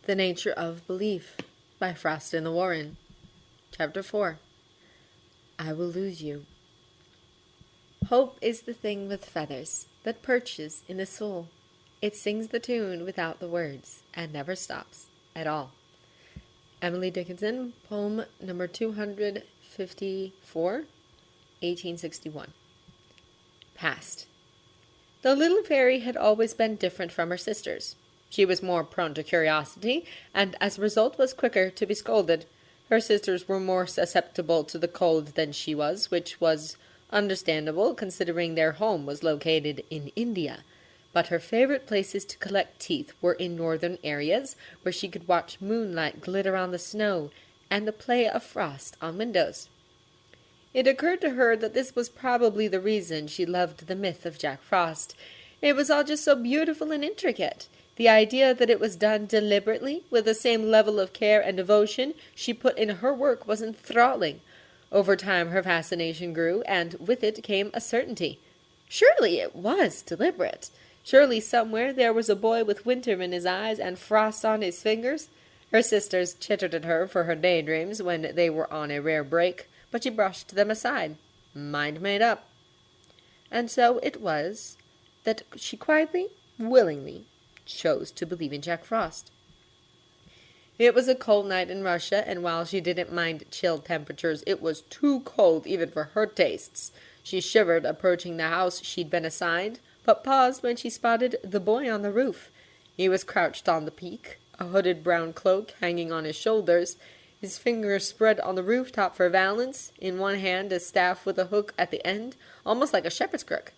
The Nature of Belief by Frost in the Warren. Chapter 4. I Will Lose You. Hope is the thing with feathers that perches in the soul. It sings the tune without the words and never stops at all. Emily Dickinson, poem number 254, 1861. Past. The little fairy had always been different from her sisters. She was more prone to curiosity, and as a result was quicker to be scolded. Her sisters were more susceptible to the cold than she was, which was understandable considering their home was located in India. But her favorite places to collect teeth were in northern areas, where she could watch moonlight glitter on the snow and the play of frost on windows. It occurred to her that this was probably the reason she loved the myth of Jack Frost. It was all just so beautiful and intricate. The idea that it was done deliberately, with the same level of care and devotion she put in her work, was enthralling. Over time her fascination grew, and with it came a certainty. Surely it was deliberate. Surely somewhere there was a boy with winter in his eyes and frost on his fingers. Her sisters chittered at her for her daydreams when they were on a rare break, but she brushed them aside. Mind made up. And so it was that she quietly, willingly, chose to believe in Jack Frost. It was a cold night in Russia, and while she didn't mind chill temperatures, it was too cold even for her tastes. She shivered approaching the house she'd been assigned, but paused when she spotted the boy on the roof. He was crouched on the peak, a hooded brown cloak hanging on his shoulders, his fingers spread on the rooftop for balance, in one hand a staff with a hook at the end, almost like a shepherd's crook.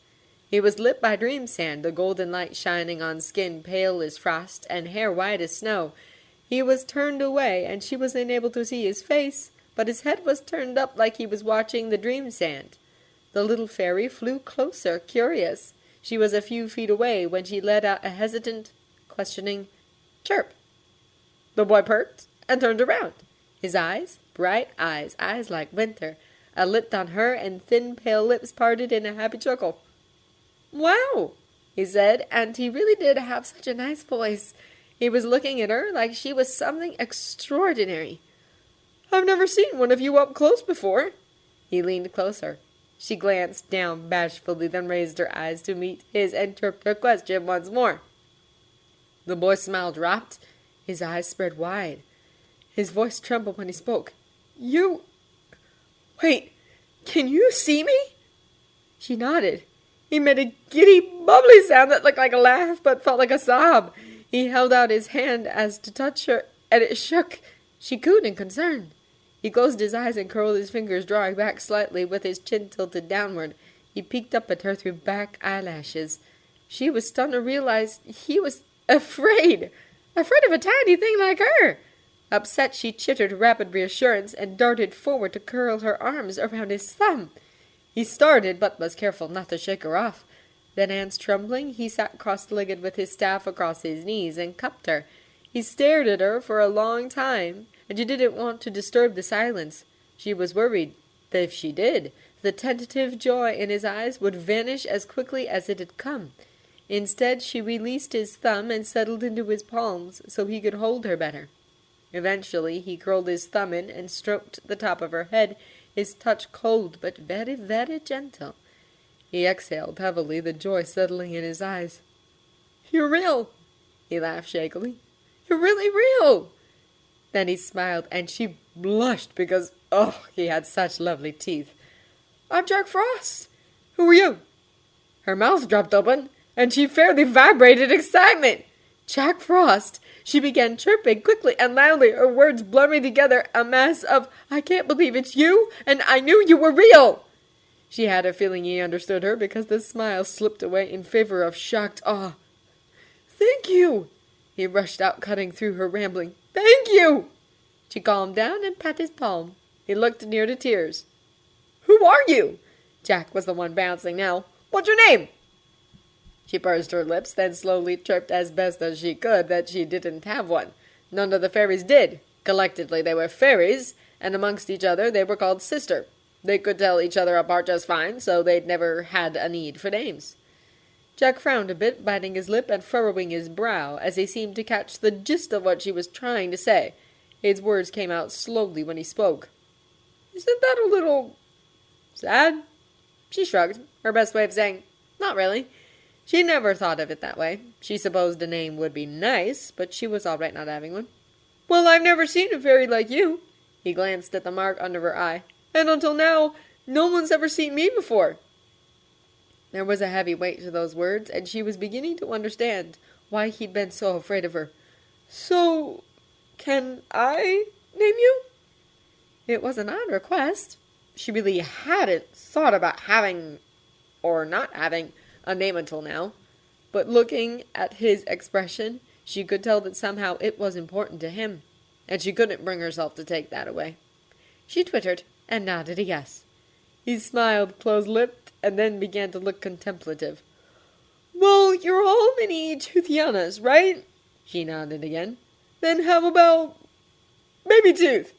He was lit by dream sand, the golden light shining on skin pale as frost and hair white as snow. He was turned away, and she was unable to see his face, but his head was turned up like he was watching the dream sand. The little fairy flew closer, curious. She was a few feet away when she let out a hesitant, questioning chirp. The boy perked and turned around. His eyes, bright eyes like winter, lit on her, and thin pale lips parted in a happy chuckle. "Wow," he said, and he really did have such a nice voice. He was looking at her like she was something extraordinary. "I've never seen one of you up close before." He leaned closer. She glanced down bashfully, then raised her eyes to meet his and chirped her question once more. The boy's smile dropped. His eyes spread wide. His voice trembled when he spoke. "You... Wait, can you see me?" She nodded. He made a giddy, bubbly sound that looked like a laugh, but felt like a sob. He held out his hand as to touch her, and it shook. She cooed in concern. He closed his eyes and curled his fingers, drawing back slightly with his chin tilted downward. He peeked up at her through back eyelashes. She was stunned to realize he was afraid of a tiny thing like her. Upset, she chittered rapid reassurance and darted forward to curl her arms around his thumb. He started, but was careful not to shake her off. Then, hands trembling, he sat cross-legged with his staff across his knees and cupped her. He stared at her for a long time, and she didn't want to disturb the silence. She was worried that if she did, the tentative joy in his eyes would vanish as quickly as it had come. Instead, she released his thumb and settled into his palms so he could hold her better. Eventually, he curled his thumb in and stroked the top of her head, his touch cold but very, very gentle. He exhaled heavily, the joy settling in his eyes. "You're real," he laughed shakily. "You're really real." Then he smiled, and she blushed because, he had such lovely teeth. "I'm Jack Frost. Who are you?" Her mouth dropped open, and she fairly vibrated excitement. Jack Frost! She began chirping quickly and loudly, her words blurring together, a mass of, "I can't believe it's you, and I knew you were real." She had a feeling he understood her because the smile slipped away in favor of shocked awe. "Thank you," he rushed out, cutting through her rambling. "Thank you." She calmed down and pat his palm. He looked near to tears. "Who are you?" Jack was the one bouncing now. "What's your name?" She pursed her lips, then slowly chirped as best as she could that she didn't have one. None of the fairies did. Collectively they were fairies, and amongst each other they were called sister. They could tell each other apart just fine, so they'd never had a need for names. Jack frowned a bit, biting his lip and furrowing his brow, as he seemed to catch the gist of what she was trying to say. His words came out slowly when he spoke. "Isn't that a little sad?" She shrugged, her best way of saying, "Not really." She never thought of it that way. She supposed a name would be nice, but she was all right not having one. "Well, I've never seen a fairy like you." He glanced at the mark under her eye. "And until now, no one's ever seen me before." There was a heavy weight to those words, and she was beginning to understand why he'd been so afraid of her. "So, can I name you?" It was an odd request. She really hadn't thought about having, or not having, a name until now. But looking at his expression, she could tell that somehow it was important to him, and she couldn't bring herself to take that away. She twittered and nodded a yes. He smiled, close-lipped, and then began to look contemplative. "Well, you're all mini Toothianas, right?" She nodded again. "Then how about Baby Tooth?"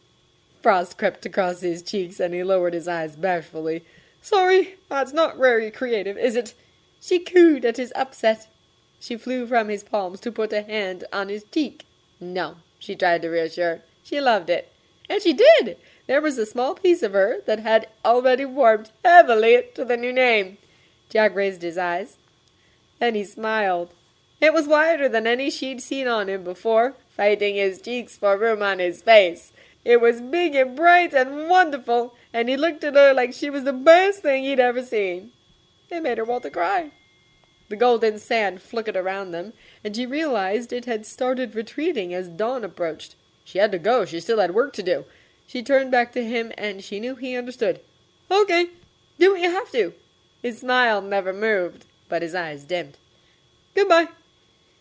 Frost crept across his cheeks, and he lowered his eyes bashfully. "Sorry, that's not very creative, is it?" She cooed at his upset. She flew from his palms to put a hand on his cheek. "No," she tried to reassure. She loved it. And she did! There was a small piece of her that had already warmed heavily to the new name. Jack raised his eyes. Then he smiled. It was wider than any she'd seen on him before, fighting his cheeks for room on his face. It was big and bright and wonderful, and he looked at her like she was the best thing he'd ever seen. It made her want to cry. The golden sand flickered around them, and she realized it had started retreating as dawn approached. She had to go. She still had work to do. She turned back to him, and she knew he understood. "Okay, do what you have to." His smile never moved, but his eyes dimmed. "Goodbye."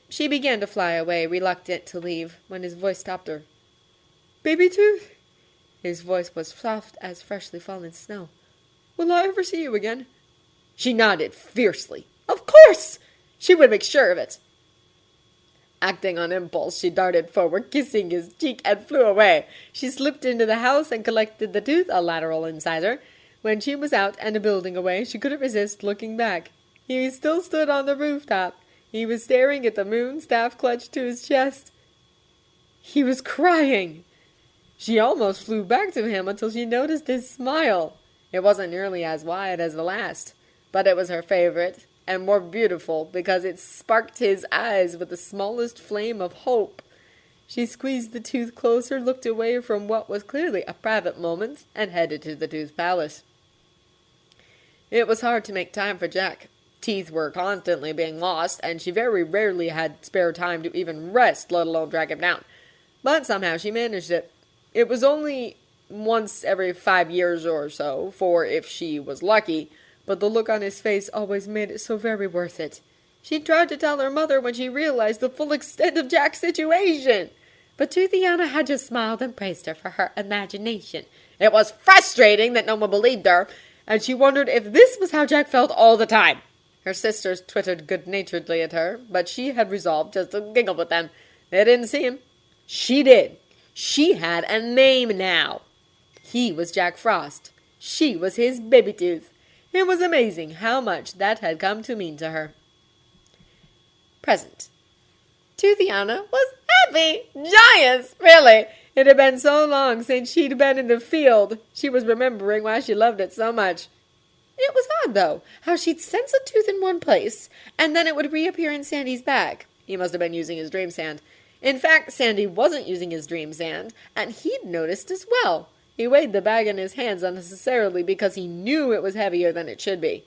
She began to fly away, reluctant to leave, when his voice stopped her. "Baby Tooth?" His voice was soft as freshly fallen snow. "Will I ever see you again?" She nodded fiercely. Of course! She would make sure of it. Acting on impulse, she darted forward, kissing his cheek, and flew away. She slipped into the house and collected the tooth, a lateral incisor. When she was out and a building away, she couldn't resist looking back. He still stood on the rooftop. He was staring at the moon, staff clutched to his chest. He was crying. She almost flew back to him until she noticed his smile. It wasn't nearly as wide as the last, but it was her favorite, and more beautiful because it sparked his eyes with the smallest flame of hope. She squeezed the tooth closer, looked away from what was clearly a private moment, and headed to the Tooth Palace. It was hard to make time for Jack. Teeth were constantly being lost, and she very rarely had spare time to even rest, let alone track him down. But somehow she managed it. It was only once every 5 years or so, for if she was lucky, but the look on his face always made it so very worth it. She tried to tell her mother when she realized the full extent of Jack's situation, but Toothiana had just smiled and praised her for her imagination. It was frustrating that no one believed her, and she wondered if this was how Jack felt all the time. Her sisters twittered good-naturedly at her, but she had resolved just to giggle with them. They didn't see him. She did. She had a name now. He was Jack Frost. She was his baby tooth. It was amazing how much that had come to mean to her. Present. Toothiana was happy. Joyous, really. It had been so long since she'd been in the field. She was remembering why she loved it so much. It was odd, though, how she'd sense a tooth in one place, and then it would reappear in Sandy's bag. He must have been using his dream sand. In fact, Sandy wasn't using his dream sand, and he'd noticed as well. He weighed the bag in his hands unnecessarily because he knew it was heavier than it should be.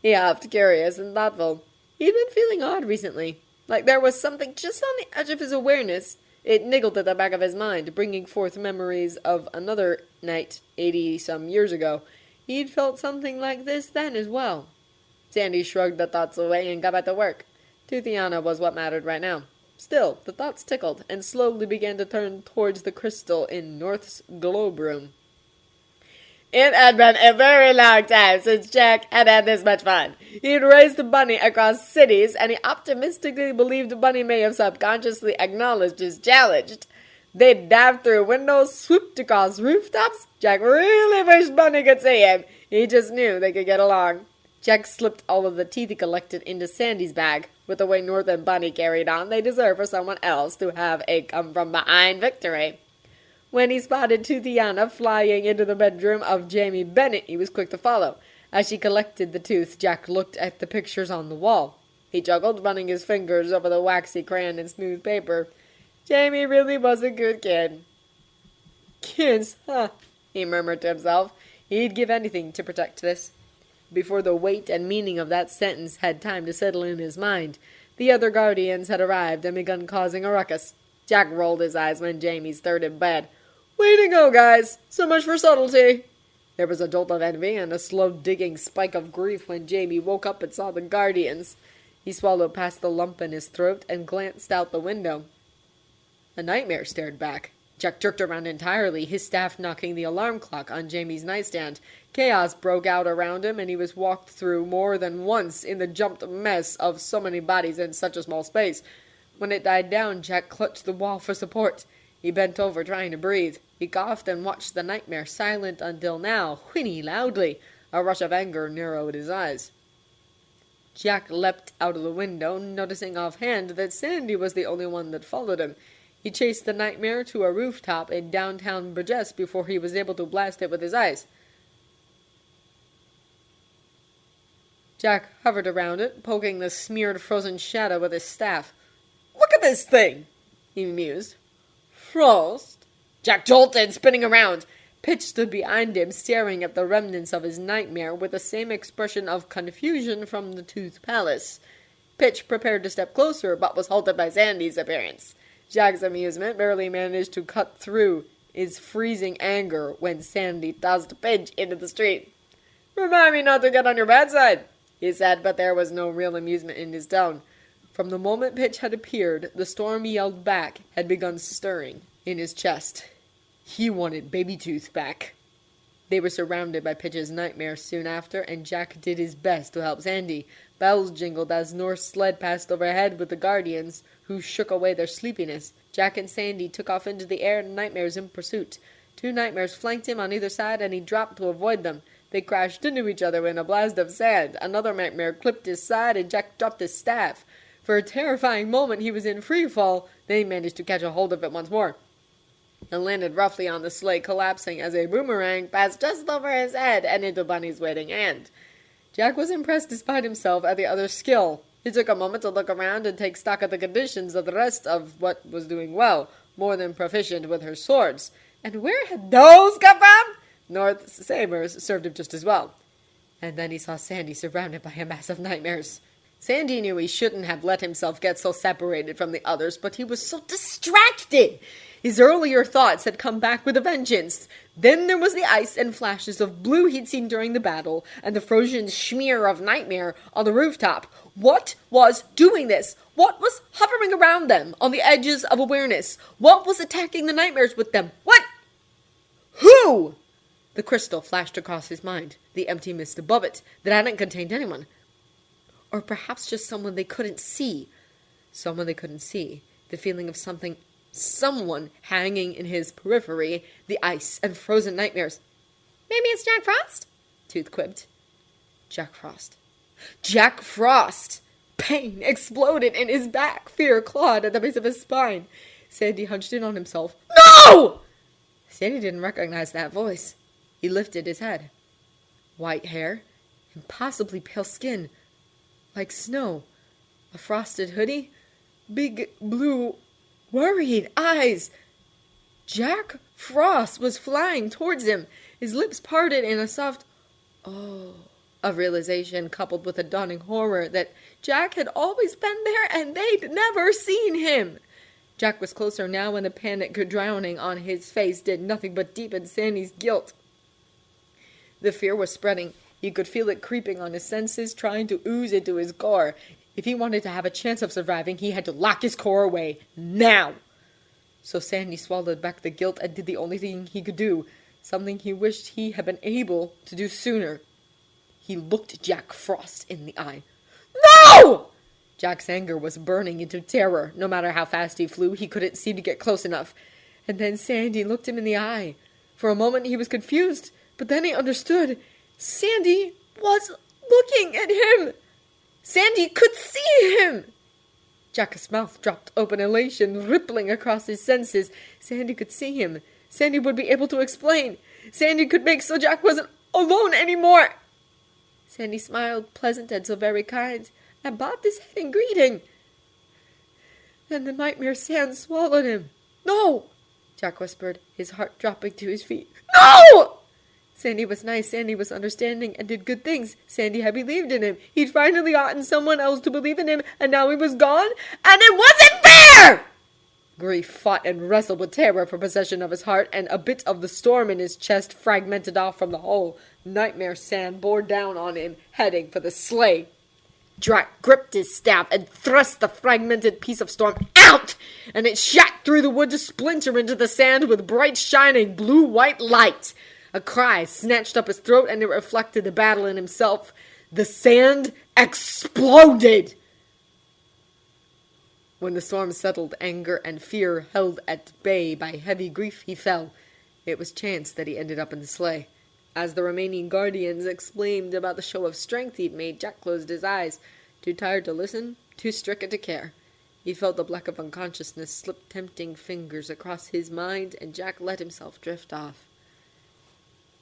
He huffed, curious and thoughtful. He'd been feeling odd recently, like there was something just on the edge of his awareness. It niggled at the back of his mind, bringing forth memories of another night 80-some years ago. He'd felt something like this then as well. Sandy shrugged the thoughts away and got back to work. Toothiana was what mattered right now. Still, the thoughts tickled, and slowly began to turn towards the crystal in North's globe room. It had been a very long time since Jack had had this much fun. He'd raised a bunny across cities, and he optimistically believed Bunny may have subconsciously acknowledged his challenge. They'd dived through windows, swooped across rooftops. Jack really wished Bunny could see him. He just knew they could get along. Jack slipped all of the teeth he collected into Sandy's bag. With the way North and Bunny carried on, they deserved for someone else to have a come-from-behind victory. When he spotted Toothiana flying into the bedroom of Jamie Bennet, he was quick to follow. As she collected the tooth, Jack looked at the pictures on the wall. He chuckled, running his fingers over the waxy crayon and smooth paper. Jamie really was a good kid. Kids, huh? He murmured to himself. He'd give anything to protect this. Before the weight and meaning of that sentence had time to settle in his mind, the other guardians had arrived and begun causing a ruckus. Jack rolled his eyes when Jamie stirred in bed. Way to go, guys! So much for subtlety! There was a jolt of envy and a slow-digging spike of grief when Jamie woke up and saw the guardians. He swallowed past the lump in his throat and glanced out the window. A nightmare stared back. Jack jerked around entirely, his staff knocking the alarm clock on Jamie's nightstand. Chaos broke out around him, and he was walked through more than once in the jumped mess of so many bodies in such a small space. When it died down, Jack clutched the wall for support. He bent over, trying to breathe. He coughed and watched the nightmare, silent until now, whinny loudly. A rush of anger narrowed his eyes. Jack leapt out of the window, noticing offhand that Sandy was the only one that followed him. He chased the nightmare to a rooftop in downtown Burgess before he was able to blast it with his eyes. Jack hovered around it, poking the smeared frozen shadow with his staff. "Look at this thing!" he mused. "Frost?" Jack jolted, spinning around. Pitch stood behind him, staring at the remnants of his nightmare with the same expression of confusion from the Tooth Palace. Pitch prepared to step closer, but was halted by Sandy's appearance. Jack's amusement barely managed to cut through his freezing anger when Sandy tossed Pitch into the street. "Remind me not to get on your bad side," he said, but there was no real amusement in his tone. From the moment Pitch had appeared, the storm he yelled back had begun stirring in his chest. He wanted Baby Tooth back. They were surrounded by Pitch's nightmare soon after, and Jack did his best to help Sandy. Bells jingled as North's sled passed overhead with the guardians, who shook away their sleepiness. Jack and Sandy took off into the air, nightmares in pursuit. 2 nightmares flanked him on either side, and he dropped to avoid them. They crashed into each other in a blast of sand. Another nightmare clipped his side, and Jack dropped his staff. For a terrifying moment he was in free fall, then he managed to catch a hold of it once more. It landed roughly on the sleigh, collapsing as a boomerang passed just over his head and into Bunny's waiting hand. Jack was impressed despite himself at the other's skill. He took a moment to look around and take stock of the conditions of the rest of what was doing well, more than proficient with her swords. And where had those come from? North's sabers served him just as well. And then he saw Sandy surrounded by a mass of nightmares. Sandy knew he shouldn't have let himself get so separated from the others, but he was so distracted. His earlier thoughts had come back with a vengeance. Then there was the ice and flashes of blue he'd seen during the battle, and the frozen smear of nightmare on the rooftop. What was doing this? What was hovering around them, on the edges of awareness? What was attacking the nightmares with them? What? Who? The crystal flashed across his mind, the empty mist above it, that hadn't contained anyone. Or perhaps just someone they couldn't see. Someone they couldn't see. The feeling of someone hanging in his periphery, the ice and frozen nightmares. "Maybe it's Jack Frost?" Tooth quipped. Jack Frost. Jack Frost! Pain exploded in his back. Fear clawed at the base of his spine. Sandy hunched in on himself. "No!" Sandy didn't recognize that voice. He lifted his head. White hair, impossibly pale skin, like snow, a frosted hoodie, big blue worried eyes. Jack Frost was flying towards him, his lips parted in a soft "oh" of realization, coupled with a dawning horror that Jack had always been there and they'd never seen him. Jack was closer now, and the panic drowning on his face did nothing but deepen Sandy's guilt. The fear was spreading. He could feel it creeping on his senses, trying to ooze into his core. If he wanted to have a chance of surviving, he had to lock his core away, now. So Sandy swallowed back the guilt and did the only thing he could do, something he wished he had been able to do sooner. He looked Jack Frost in the eye. "No!" Jack's anger was burning into terror. No matter how fast he flew, he couldn't seem to get close enough. And then Sandy looked him in the eye. For a moment he was confused, but then he understood. Sandy was looking at him! Sandy could see him! Jack's mouth dropped open, elation rippling across his senses. Sandy could see him. Sandy would be able to explain. Sandy could make so Jack wasn't alone anymore. Sandy smiled, pleasant and so very kind, and bobbed his head in greeting. Then the nightmare sand swallowed him. "No!" Jack whispered, his heart dropping to his feet. "No!" Sandy was nice, Sandy was understanding, and did good things. Sandy had believed in him. He'd finally gotten someone else to believe in him, and now he was gone, and it wasn't fair! Grief fought and wrestled with terror for possession of his heart, and a bit of the storm in his chest fragmented off from the whole. Nightmare sand bore down on him, heading for the sleigh. Drac gripped his staff and thrust the fragmented piece of storm out, and it shot through the wood to splinter into the sand with bright shining blue-white light. A cry snatched up his throat, and it reflected the battle in himself. The sand exploded! When the storm settled, anger and fear held at bay by heavy grief, he fell. It was chance that he ended up in the sleigh. As the remaining guardians exclaimed about the show of strength he'd made, Jack closed his eyes, too tired to listen, too stricken to care. He felt the black of unconsciousness slip tempting fingers across his mind, and Jack let himself drift off.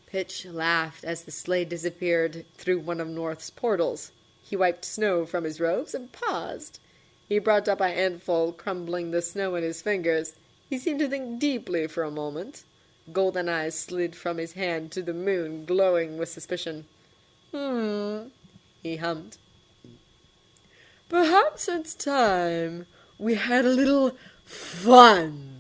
Pitch laughed as the sleigh disappeared through one of North's portals. He wiped snow from his robes and paused. He brought up a handful, crumbling the snow in his fingers. He seemed to think deeply for a moment. Golden eyes slid from his hand to the moon, glowing with suspicion. He hummed. "Perhaps it's time we had a little fun."